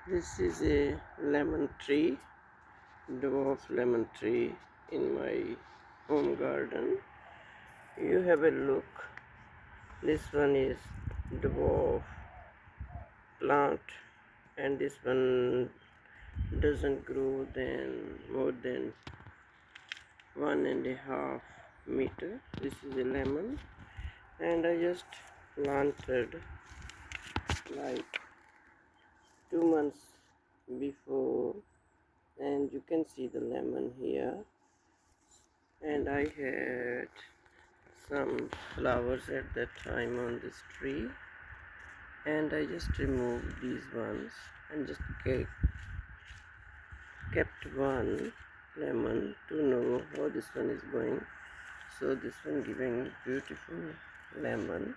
This is a lemon tree, dwarf lemon tree in my home garden. You have a look. This one is dwarf plant, and this one doesn't grow more than 1.5 meter. This is a lemon, and I just planted like 2 months before, and you can see the lemon here. And I had some flowers at that time on this tree, and I just removed these ones and just kept one lemon to know how this one is going. So this one giving beautiful lemon,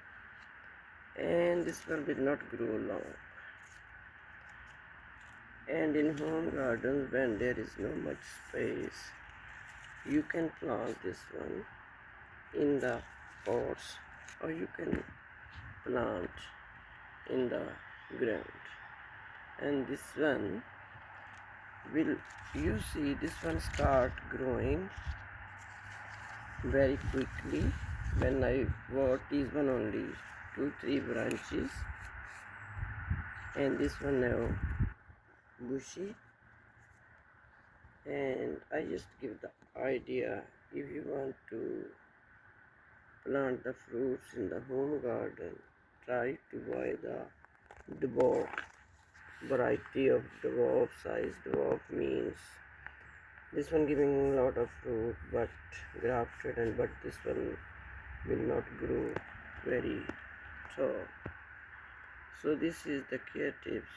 and this one will not grow long. And in home gardens, when there is no much space, you can plant this one in the pots, or you can plant in the ground. And this one will, you see, this one start growing very quickly. When I bought these one only 2-3 branches, and this one now bushy. And I just give the idea, if you want to plant the fruits in the home garden, try to buy the dwarf variety of dwarf size. Dwarf means this one giving a lot of fruit but grafted, but this one will not grow very tall. So this is the care tips.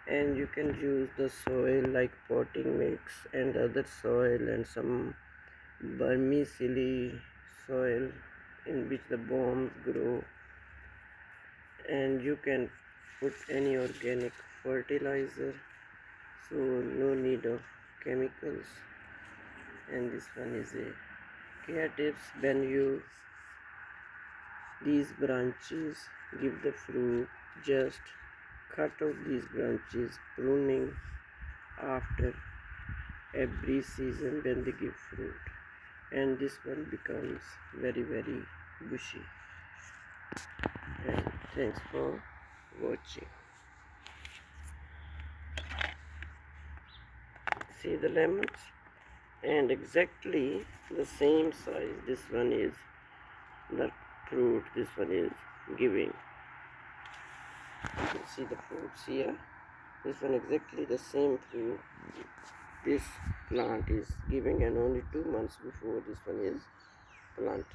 And you can use the soil like potting mix and other soil and some vermicelli soil in which the bombs grow, and you can put any organic fertilizer, so no need of chemicals. And this one is a care tips. When these branches give the fruit, just cut off these branches, pruning after every season when they give fruit, and this one becomes very bushy. And thanks for watching. See the lemons, and exactly the same size this one is, the fruit this one is giving. You can see the fruits here. This one exactly the same fruit this plant is giving, and only 2 months before this one is planted.